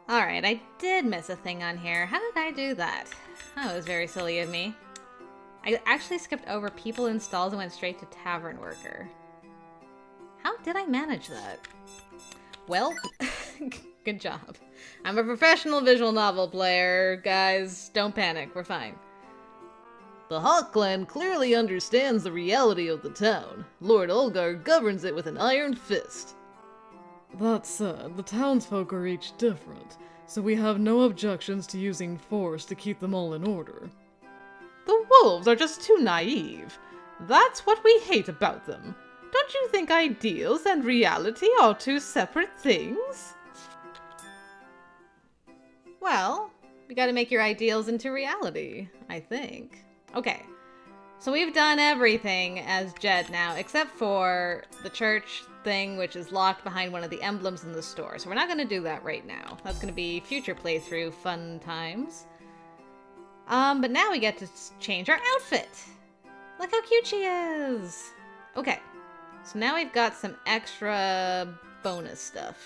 Alright, I did miss a thing on here. How did I do that? That was very silly of me. I actually skipped over people in stalls and went straight to tavern worker. How did I manage that? Well, good job. I'm a professional visual novel player. Guys, don't panic. We're fine. The Hawk Clan clearly understands the reality of the town. Lord Olgar governs it with an iron fist. That said, the townsfolk are each different, so we have no objections to using force to keep them all in order. The wolves are just too naive. That's what we hate about them. Don't you think ideals and reality are two separate things? Well, we gotta make your ideals into reality, I think. Okay, so we've done everything as Jed now, except for the church thing, which is locked behind one of the emblems in the store. So we're not gonna do that right now. That's gonna be future playthrough fun times. But now we get to change our outfit. Look how cute she is. Okay, so now we've got some extra bonus stuff.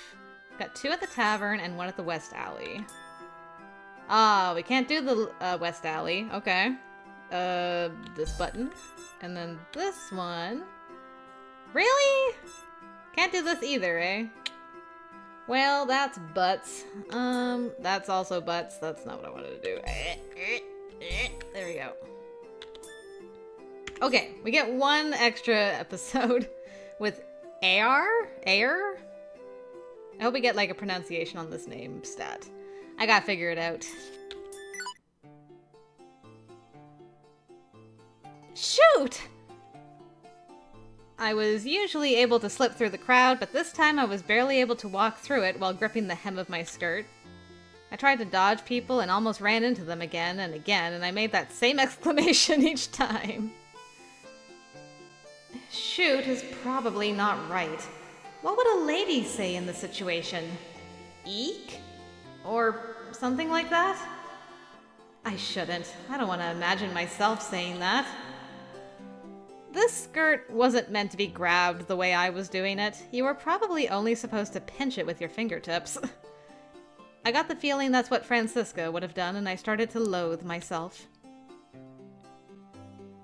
Got 2 at the tavern and 1 at the West Alley. We can't do the West Alley. Okay. This button. And then this one. Really? Can't do this either, eh? Well, that's butts. That's also butts. That's not what I wanted to do. There we go. Okay, we get 1 extra episode with Air? Air? I hope we get like a pronunciation on this name stat. I gotta figure it out. Shoot! I was usually able to slip through the crowd, but this time I was barely able to walk through it while gripping the hem of my skirt. I tried to dodge people and almost ran into them again, and I made that same exclamation each time. Shoot is probably not right. What would a lady say in this situation? Eek? Or something like that? I shouldn't. I don't want to imagine myself saying that. This skirt wasn't meant to be grabbed the way I was doing it. You were probably only supposed to pinch it with your fingertips. I got the feeling that's what Francisca would have done, and I started to loathe myself.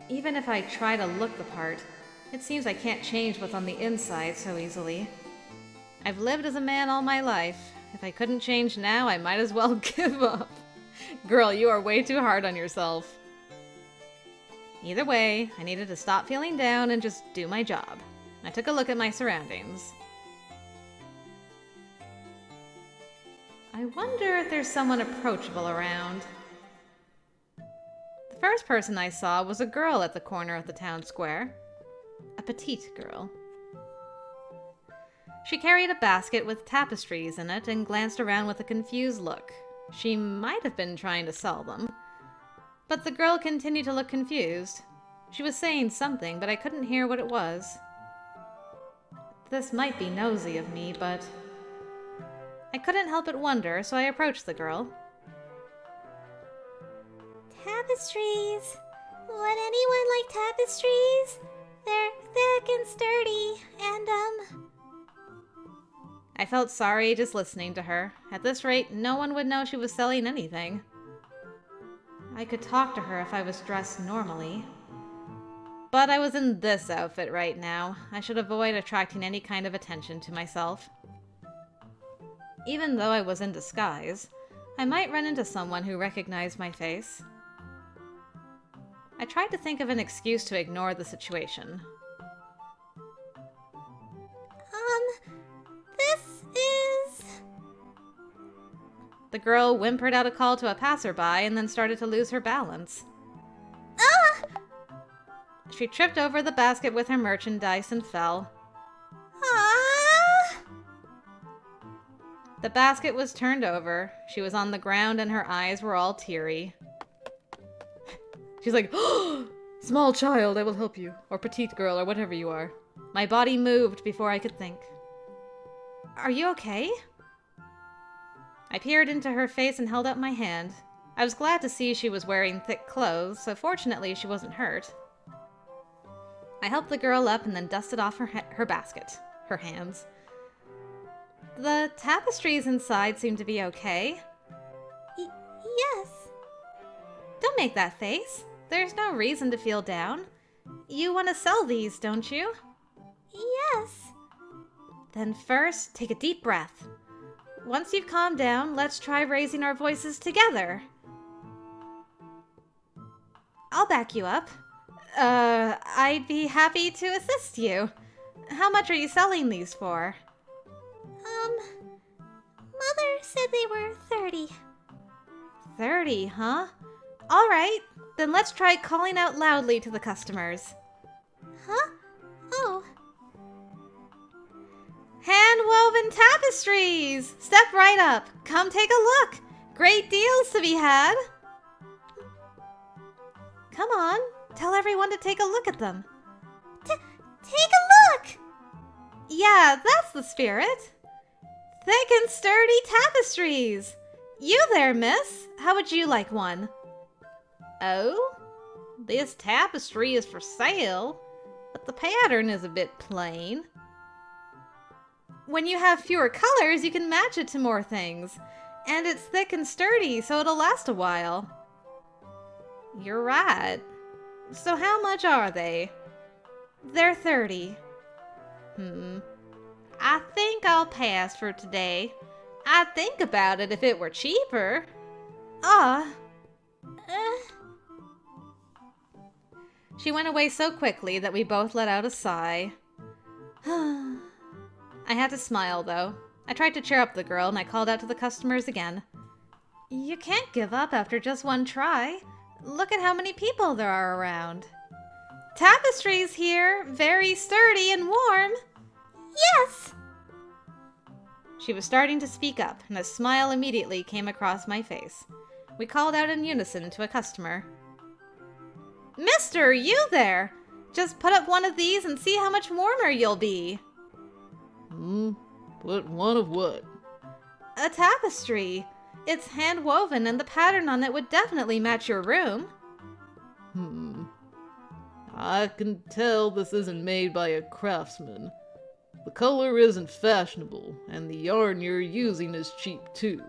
Even if I try to look the part, it seems I can't change what's on the inside so easily. I've lived as a man all my life. If I couldn't change now, I might as well give up. Girl, you are way too hard on yourself. Either way, I needed to stop feeling down and just do my job. I took a look at my surroundings. I wonder if there's someone approachable around. The first person I saw was a girl at the corner of the town square. A petite girl. She carried a basket with tapestries in it and glanced around with a confused look. She might have been trying to sell them. But the girl continued to look confused. She was saying something, but I couldn't hear what it was. This might be nosy of me, but I couldn't help but wonder, so I approached the girl. Tapestries. Would anyone like tapestries? They're thick and sturdy, and I felt sorry just listening to her. At this rate, no one would know she was selling anything. I could talk to her if I was dressed normally. But I was in this outfit right now. I should avoid attracting any kind of attention to myself. Even though I was in disguise, I might run into someone who recognized my face. I tried to think of an excuse to ignore the situation. this is... The girl whimpered out a call to a passerby and then started to lose her balance. Ah! She tripped over the basket with her merchandise and fell. Ah! The basket was turned over. She was on the ground and her eyes were all teary. She's like, "Oh, small child, I will help you. Or petite girl, or whatever you are." My body moved before I could think. Are you okay? I peered into her face and held out my hand. I was glad to see she was wearing thick clothes, so fortunately she wasn't hurt. I helped the girl up and then dusted off her basket, her hands. The tapestries inside seem to be okay. Yes. Don't make that face. There's no reason to feel down. You want to sell these, don't you? Yes. Then first, take a deep breath. Once you've calmed down, let's try raising our voices together. I'll back you up. I'd be happy to assist you. How much are you selling these for? Mother said they were 30. 30, huh? All right, then let's try calling out loudly to the customers. Huh? Oh. Hand-woven tapestries! Step right up. Come take a look. Great deals to be had. Come on, tell everyone to take a look at them. Take a look! Yeah, that's the spirit. Thick and sturdy tapestries. You there, miss. How would you like one? Oh? This tapestry is for sale, but the pattern is a bit plain. When you have fewer colors, you can match it to more things. And it's thick and sturdy, so it'll last a while. You're right. So how much are they? They're 30. I think I'll pass for today. I'd think about it if it were cheaper. She went away so quickly that we both let out a sigh. I had to smile, though. I tried to cheer up the girl, and I called out to the customers again. You can't give up after just one try. Look at how many people there are around. Tapestries here, very sturdy and warm. Yes! She was starting to speak up, and a smile immediately came across my face. We called out in unison to a customer. Mister, you there! Just put up one of these and see how much warmer you'll be. Put one of what? A tapestry. It's hand-woven, and the pattern on it would definitely match your room. I can tell this isn't made by a craftsman. The color isn't fashionable, and the yarn you're using is cheap too.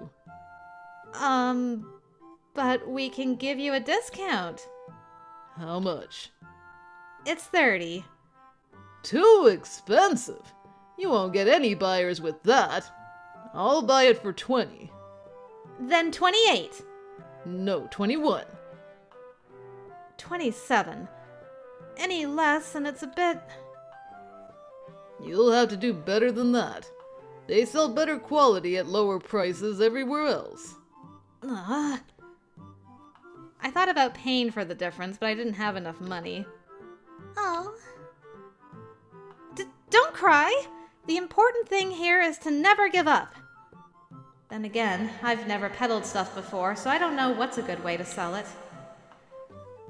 But we can give you a discount. How much? It's 30. Too expensive! You won't get any buyers with that. I'll buy it for 20. Then 28. No, 21. 27. Any less and it's a bit... You'll have to do better than that. They sell better quality at lower prices everywhere else. I thought about paying for the difference, but I didn't have enough money. Oh. Don't cry! The important thing here is to never give up. Then again, I've never peddled stuff before, so I don't know what's a good way to sell it.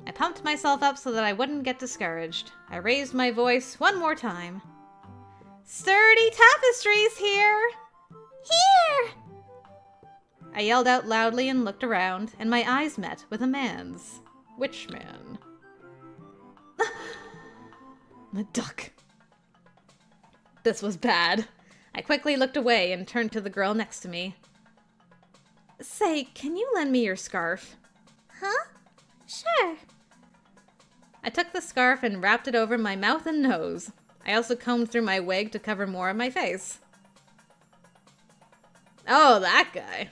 I pumped myself up so that I wouldn't get discouraged. I raised my voice one more time. Sturdy tapestries here! Here! I yelled out loudly and looked around, and my eyes met with a man's. Which man? A duck. This was bad. I quickly looked away and turned to the girl next to me. Say, can you lend me your scarf? Huh? Sure. I took the scarf and wrapped it over my mouth and nose. I also combed through my wig to cover more of my face. Oh, that guy.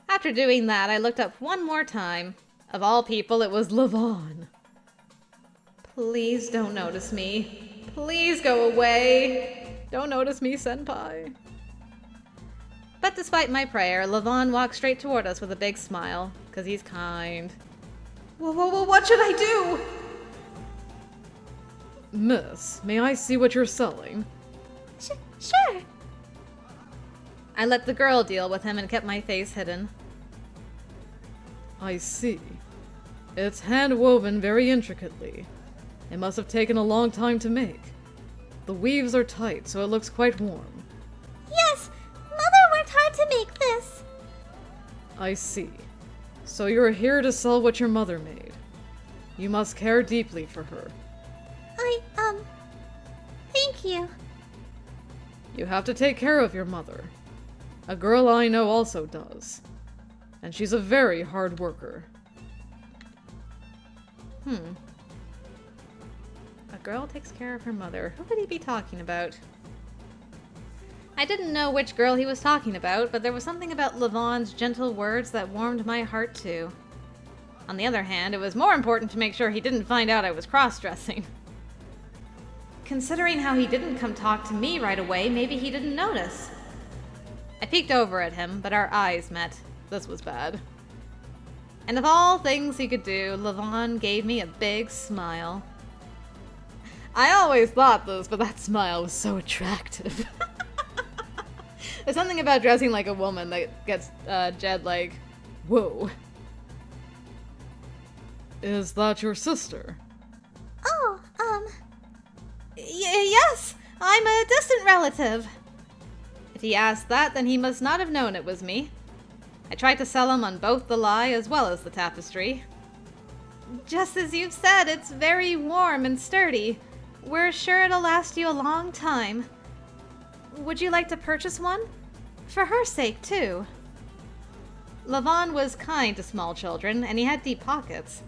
After doing that, I looked up one more time. Of all people, it was Levon. Please don't notice me. Please go away. Don't notice me, senpai. But despite my prayer, Levon walked straight toward us with a big smile, because he's kind. Whoa, what should I do? Miss, may I see what you're selling? Sure. I let the girl deal with him and kept my face hidden. I see. It's hand-woven very intricately. It must have taken a long time to make. The weaves are tight, so it looks quite warm. Yes, Mother worked hard to make this. I see. So you're here to sell what your mother made. You must care deeply for her. Thank you. You have to take care of your mother. A girl I know also does. And she's a very hard worker. A girl takes care of her mother. Who could he be talking about? I didn't know which girl he was talking about, but there was something about Lavon's gentle words that warmed my heart too. On the other hand, it was more important to make sure he didn't find out I was cross-dressing. Considering how he didn't come talk to me right away, maybe he didn't notice. I peeked over at him, but our eyes met. This was bad. And of all things he could do, Lavon gave me a big smile. I always thought this, but that smile was so attractive. There's something about dressing like a woman that gets Jed like, whoa. Is that your sister? Oh, Yes, I'm a distant relative. If he asked that, then he must not have known it was me. I tried to sell him on both the lie as well as the tapestry. Just as you've said, it's very warm and sturdy. We're sure it'll last you a long time. Would you like to purchase one? For her sake, too. Lavon was kind to small children, and he had deep pockets.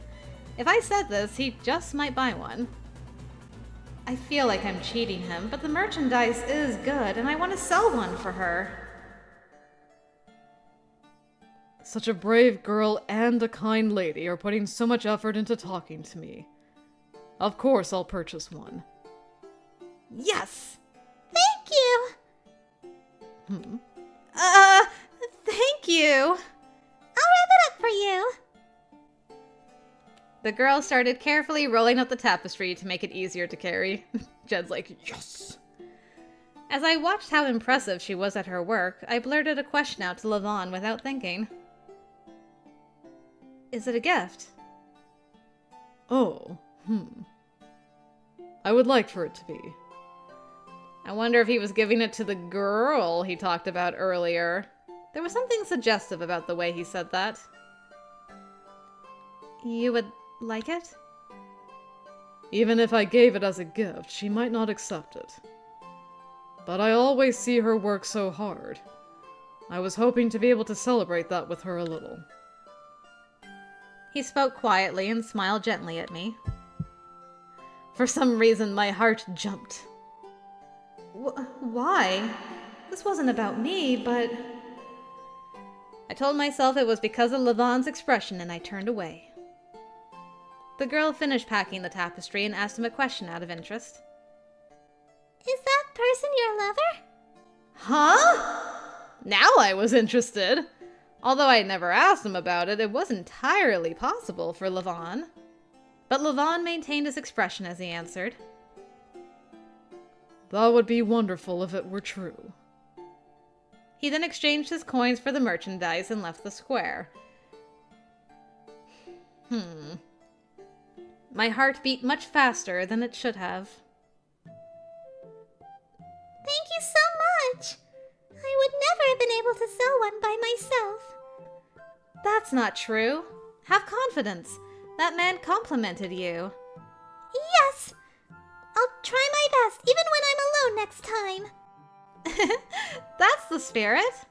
If I said this, he just might buy one. I feel like I'm cheating him, but the merchandise is good, and I want to sell one for her. Such a brave girl and a kind lady are putting so much effort into talking to me. Of course I'll purchase one. Yes! thank you. Thank you! I'll wrap it up for you. The girl started carefully rolling up the tapestry to make it easier to carry. Jed's like, yes! As I watched how impressive she was at her work, I blurted a question out to Lavon without thinking. Is it a gift? Oh, I would like for it to be. I wonder if he was giving it to the girl he talked about earlier. There was something suggestive about the way he said that. You would like it? Even if I gave it as a gift, she might not accept it. But I always see her work so hard. I was hoping to be able to celebrate that with her a little. He spoke quietly and smiled gently at me. For some reason, my heart jumped. Why? This wasn't about me, but... I told myself it was because of Lavon's expression, and I turned away. The girl finished packing the tapestry and asked him a question out of interest. Is that person your lover? Huh? Now I was interested. Although I had never asked him about it, it was entirely possible for Lavon. But Lavon maintained his expression as he answered. That would be wonderful if it were true. He then exchanged his coins for the merchandise and left the square. My heart beat much faster than it should have. Thank you so much. I would never have been able to sell one by myself. That's not true. Have confidence. That man complimented you. Yes. I'll try my best, even when I'm alone next time. That's the spirit.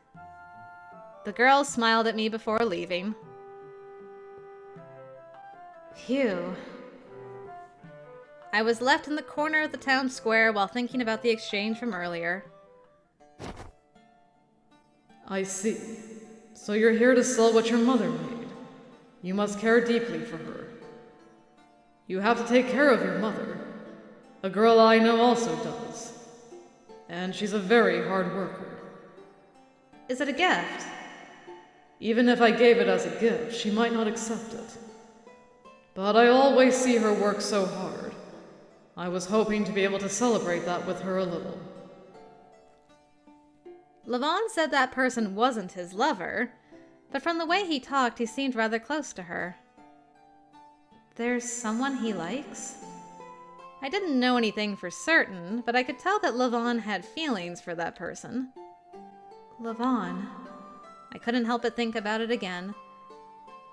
The girl smiled at me before leaving. Phew. I was left in the corner of the town square while thinking about the exchange from earlier. I see. So you're here to sell what your mother made. You must care deeply for her. You have to take care of your mother. A girl I know also does. And she's a very hard worker. Is it a gift? Even if I gave it as a gift, she might not accept it. But I always see her work so hard. I was hoping to be able to celebrate that with her a little. Lavon said that person wasn't his lover, but from the way he talked, he seemed rather close to her. There's someone he likes? I didn't know anything for certain, but I could tell that Lavon had feelings for that person. Lavon. I couldn't help but think about it again.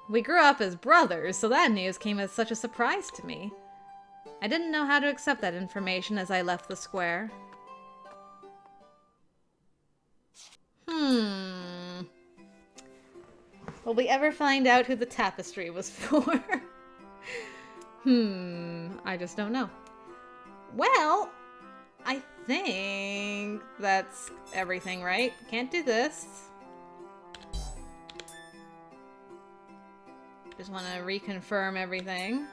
We grew up as brothers, so that news came as such a surprise to me. I didn't know how to accept that information as I left the square. Will we ever find out who the tapestry was for? I just don't know. Well, I think that's everything, right? Can't do this. Just want to reconfirm everything.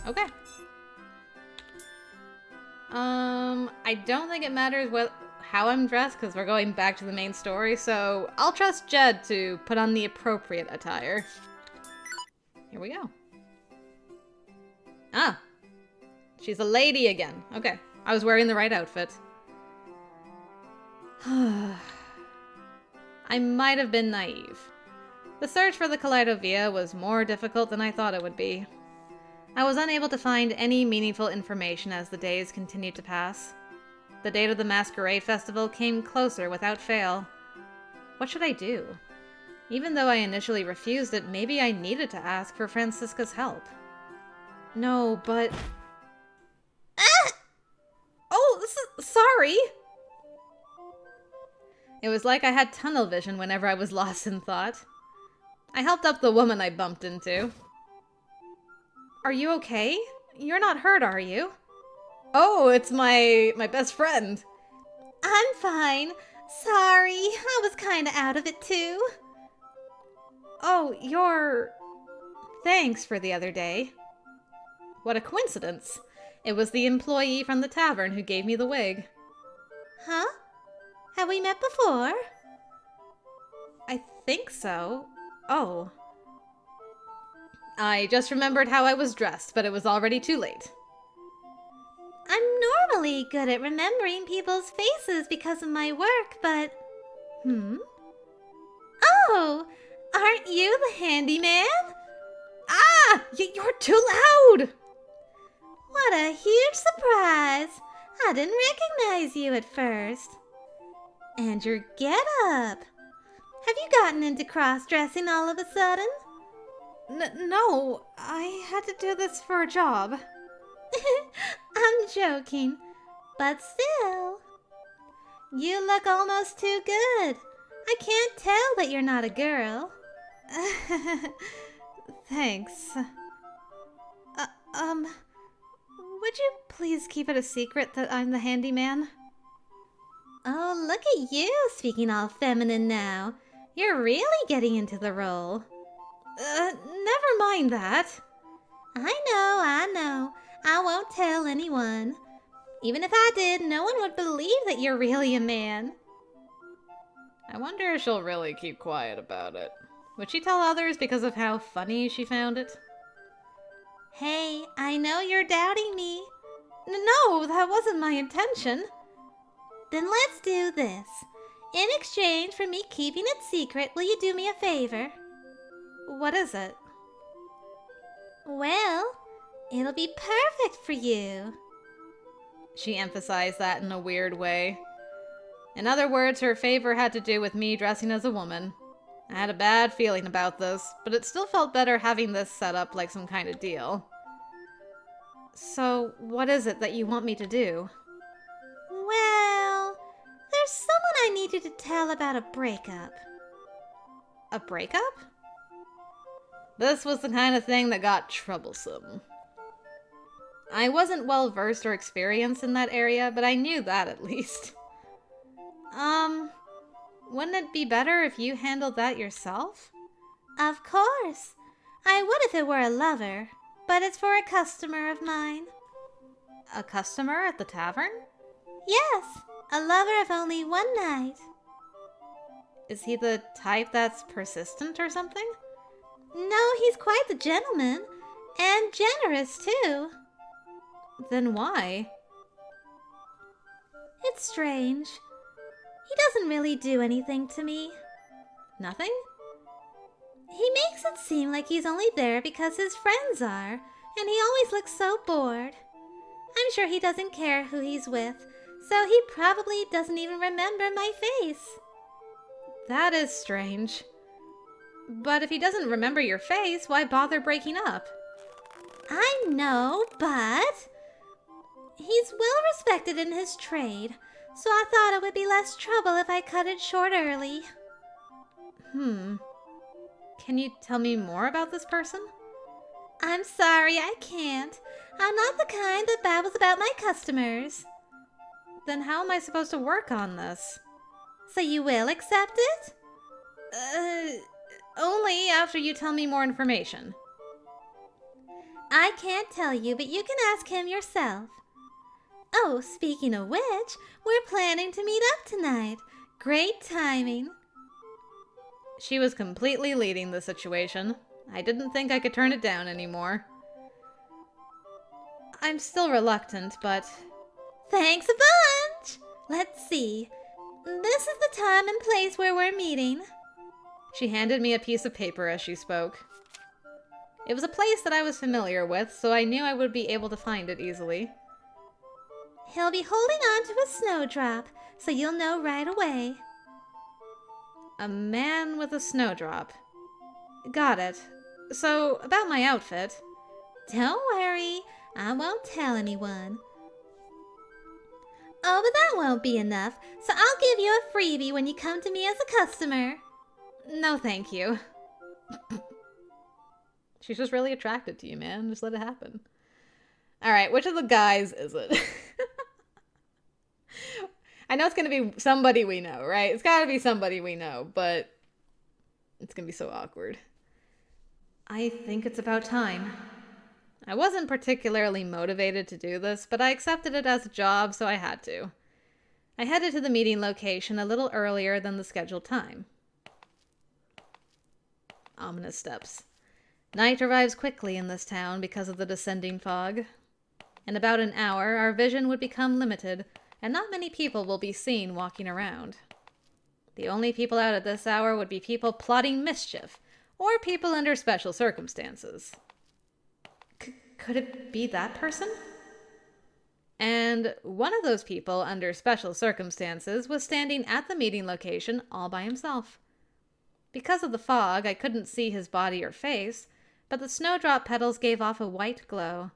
Okay. I don't think it matters how I'm dressed because we're going back to the main story, so I'll trust Jed to put on the appropriate attire. Here we go. Ah, she's a lady again. Okay, I was wearing the right outfit. I might have been naive. The search for the Kaleidovia was more difficult than I thought it would be. I was unable to find any meaningful information as the days continued to pass. The date of the Masquerade Festival came closer without fail. What should I do? Even though I initially refused it, maybe I needed to ask for Francisca's help. No, but... Ah! Oh, sorry! It was like I had tunnel vision whenever I was lost in thought. I helped up the woman I bumped into. Are you okay? You're not hurt, are you? Oh, it's my best friend. I'm fine. Sorry, I was kinda out of it too. Oh, Thanks for the other day. What a coincidence. It was the employee from the tavern who gave me the wig. Huh? Have we met before? I think so. Oh. I just remembered how I was dressed, but it was already too late. I'm normally good at remembering people's faces because of my work, but... Oh! Aren't you the handyman? Ah! You're too loud! What a huge surprise! I didn't recognize you at first. And your get-up. Have you gotten into cross-dressing all of a sudden? No, I had to do this for a job. I'm joking, but still. You look almost too good. I can't tell that you're not a girl. Thanks. Would you please keep it a secret that I'm the handyman? Oh, look at you, speaking all feminine now. You're really getting into the role. Never mind that. I know. I won't tell anyone. Even if I did, no one would believe that you're really a man. I wonder if she'll really keep quiet about it. Would she tell others because of how funny she found it? Hey, I know you're doubting me. No, that wasn't my intention. Then let's do this. In exchange for me keeping it secret, will you do me a favor? What is it? Well, it'll be perfect for you. She emphasized that in a weird way. In other words, her favor had to do with me dressing as a woman. I had a bad feeling about this, but it still felt better having this set up like some kind of deal. So, what is it that you want me to do? Well, there's someone I need you to tell about a breakup. A breakup? This was the kind of thing that got troublesome. I wasn't well versed or experienced in that area, but I knew that at least. Wouldn't it be better if you handled that yourself? Of course. I would if it were a lover, but it's for a customer of mine. A customer at the tavern? Yes, a lover of only one night. Is he the type that's persistent or something? No, he's quite the gentleman, and generous too. Then why? It's strange. He doesn't really do anything to me. Nothing? He makes it seem like he's only there because his friends are, and he always looks so bored. I'm sure he doesn't care who he's with, so he probably doesn't even remember my face. That is strange. But if he doesn't remember your face, why bother breaking up? I know, but... he's well respected in his trade. so I thought it would be less trouble if I cut it short early. Can you tell me more about this person? I'm sorry, I can't. I'm not the kind that babbles about my customers. Then how am I supposed to work on this? So you will accept it? Only after you tell me more information. I can't tell you, but you can ask him yourself. Oh, speaking of which, we're planning to meet up tonight. Great timing. She was completely leading the situation. I didn't think I could turn it down anymore. I'm still reluctant, but... Thanks a bunch! Let's see. This is the time and place where we're meeting. She handed me a piece of paper as she spoke. It was a place that I was familiar with, so I knew I would be able to find it easily. He'll be holding on to a snowdrop, so you'll know right away. A man with a snowdrop. Got it. So, about my outfit. Don't worry, I won't tell anyone. Oh, but that won't be enough, so I'll give you a freebie when you come to me as a customer. No, thank you. She's just really attracted to you, man. Just let it happen. Alright, which of the guys is it? I know it's gonna be somebody we know, right? It's gotta be somebody we know, but it's gonna be so awkward. I think it's about time. I wasn't particularly motivated to do this, but I accepted it as a job, so I had to. I headed to the meeting location a little earlier than the scheduled time. Ominous steps. Night arrives quickly in this town because of the descending fog. In about an hour, our vision would become limited, and not many people will be seen walking around. The only people out at this hour would be people plotting mischief, or people under special circumstances. Could it be that person? And one of those people under special circumstances was standing at the meeting location all by himself. Because of the fog, I couldn't see his body or face, but the snowdrop petals gave off a white glow.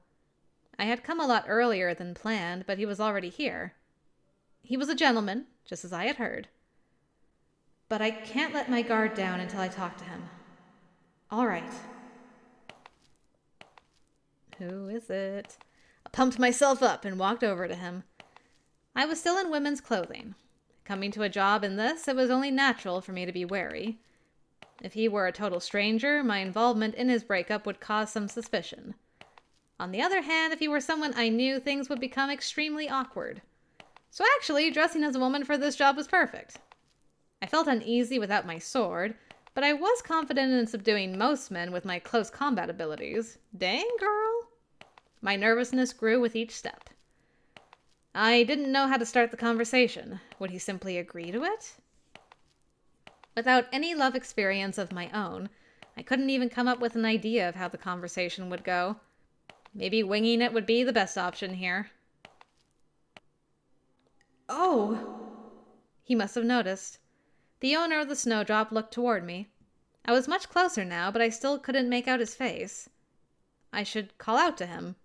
I had come a lot earlier than planned, but he was already here. He was a gentleman, just as I had heard. But I can't let my guard down until I talk to him. All right. Who is it? I pumped myself up and walked over to him. I was still in women's clothing. Coming to a job in this, it was only natural for me to be wary. If he were a total stranger, my involvement in his breakup would cause some suspicion. On the other hand, if he were someone I knew, things would become extremely awkward. So actually, dressing as a woman for this job was perfect. I felt uneasy without my sword, but I was confident in subduing most men with my close combat abilities. Dang, girl! My nervousness grew with each step. I didn't know how to start the conversation. Would he simply agree to it? Without any love experience of my own, I couldn't even come up with an idea of how the conversation would go. Maybe winging it would be the best option here. Oh! He must have noticed. The owner of the snowdrop looked toward me. I was much closer now, but I still couldn't make out his face. I should call out to him.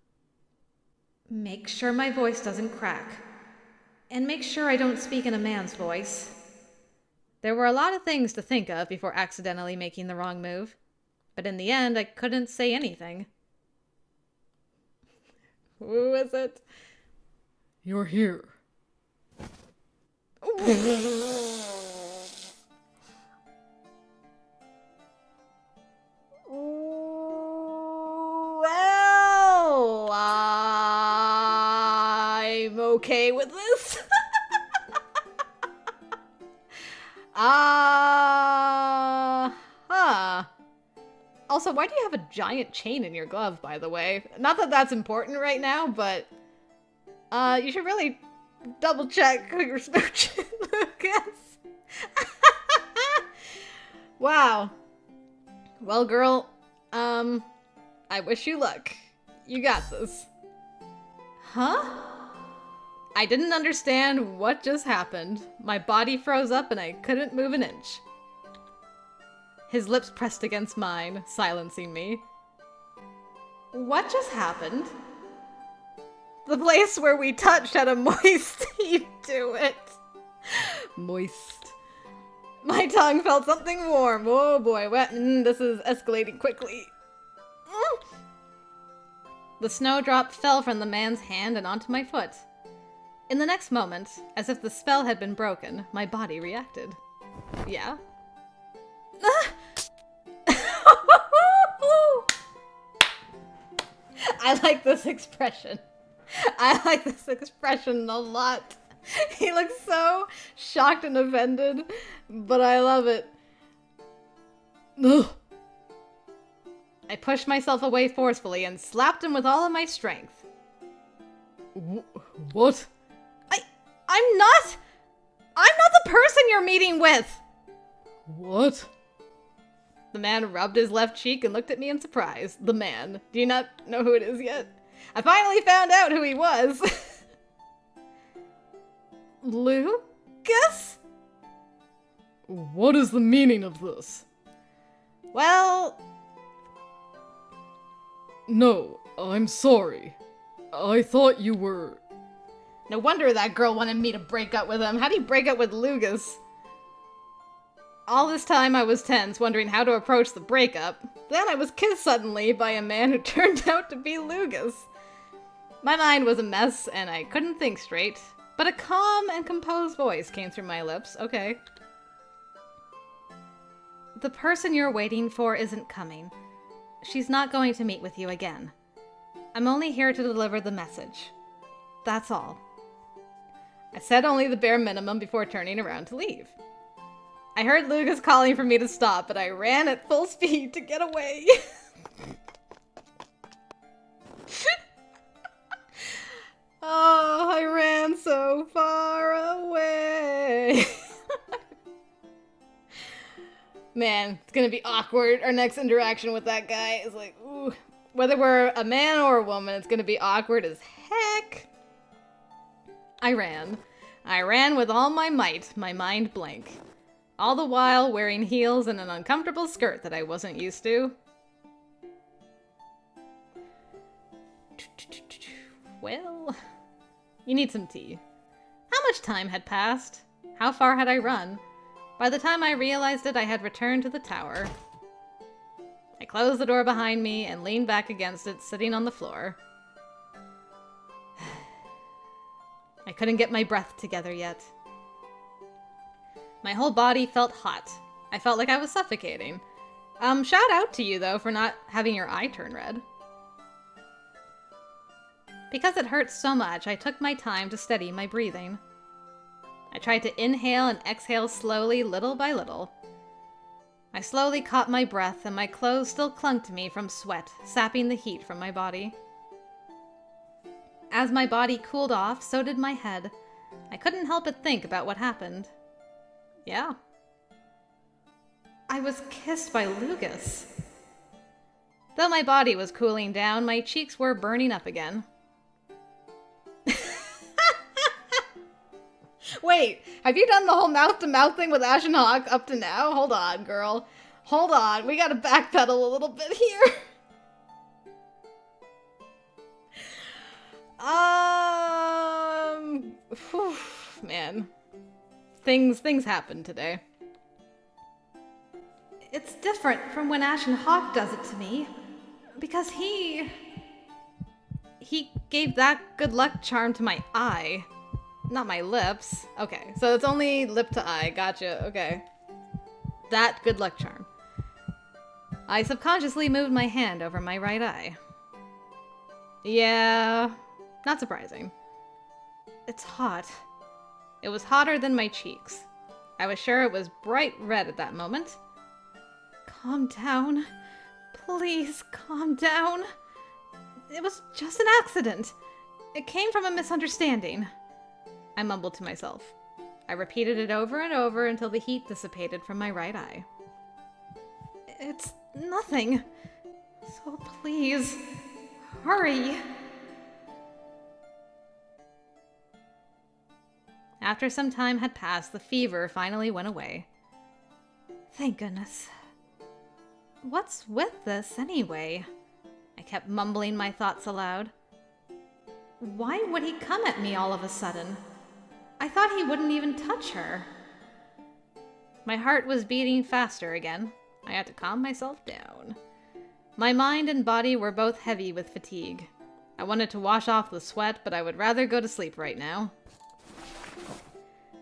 Make sure my voice doesn't crack. And make sure I don't speak in a man's voice. There were a lot of things to think of before accidentally making the wrong move. But in the end, I couldn't say anything. Who is it? You're here. Well, I'm okay with this. Also, why do you have a giant chain in your glove, by the way? Not that that's important right now, but you should really double check who you're smooching, Lucas. Wow. Well, girl, I wish you luck. You got this. Huh? I didn't understand what just happened. My body froze up and I couldn't move an inch. His lips pressed against mine, silencing me. What just happened? The place where we touched had a moist heat to it. Moist. My tongue felt something warm. Oh boy, this is escalating quickly. The snowdrop fell from the man's hand and onto my foot. In the next moment, as if the spell had been broken, my body reacted. Yeah? I like this expression. I like this expression a lot. He looks so shocked and offended, but I love it. Ugh. I pushed myself away forcefully and slapped him with all of my strength. What? I'm not the person you're meeting with! What? The man rubbed his left cheek and looked at me in surprise. The man. Do you not know who it is yet? I finally found out who he was. Lucas? What is the meaning of this? Well... No, I'm sorry. I thought you were... No wonder that girl wanted me to break up with him. How do you break up with Lucas? All this time I was tense, wondering how to approach the breakup. Then I was kissed suddenly by a man who turned out to be Lucas. My mind was a mess, and I couldn't think straight. But a calm and composed voice came through my lips. Okay. The person you're waiting for isn't coming. She's not going to meet with you again. I'm only here to deliver the message. That's all. I said only the bare minimum before turning around to leave. I heard Lucas calling for me to stop, but I ran at full speed to get away. Oh, I ran so far away. Man, it's gonna be awkward. Our next interaction with that guy is like, ooh. Whether we're a man or a woman, it's gonna be awkward as heck. I ran. I ran with all my might, my mind blank. All the while wearing heels and an uncomfortable skirt that I wasn't used to. Well, you need some tea. How much time had passed? How far had I run? By the time I realized it, I had returned to the tower. I closed the door behind me and leaned back against it, sitting on the floor. I couldn't get my breath together yet. My whole body felt hot. I felt like I was suffocating. Shout out to you, though, for not having your eye turn red. Because it hurt so much, I took my time to steady my breathing. I tried to inhale and exhale slowly, little by little. I slowly caught my breath, and my clothes still clung to me from sweat, sapping the heat from my body. As my body cooled off, so did my head. I couldn't help but think about what happened. Yeah. I was kissed by Lucas. Though my body was cooling down, my cheeks were burning up again. Wait, have you done the whole mouth-to-mouth thing with Ashen Hawk up to now? Hold on, girl. Hold on, we gotta backpedal a little bit here. Whew, man. Things happened today. It's different from when Ashen Hawk does it to me. Because he gave that good luck charm to my eye. Not my lips. Okay, so it's only lip to eye. Gotcha, okay. That good luck charm. I subconsciously moved my hand over my right eye. Yeah, not surprising. It's hot. It was hotter than my cheeks. I was sure it was bright red at that moment. Calm down. Please, calm down. It was just an accident. It came from a misunderstanding. I mumbled to myself. I repeated it over and over until the heat dissipated from my right eye. It's nothing. So please, hurry. After some time had passed, the fever finally went away. Thank goodness. What's with this, anyway? I kept mumbling my thoughts aloud. Why would he come at me all of a sudden? I thought he wouldn't even touch her. My heart was beating faster again. I had to calm myself down. My mind and body were both heavy with fatigue. I wanted to wash off the sweat, but I would rather go to sleep right now.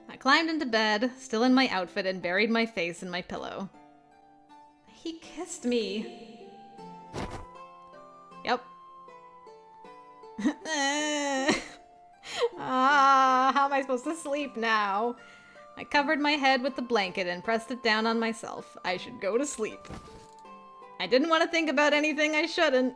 I climbed into bed, still in my outfit, and buried my face in my pillow. He kissed me. Yep. How am I supposed to sleep now? I covered my head with the blanket and pressed it down on myself. I should go to sleep. I didn't want to think about anything I shouldn't.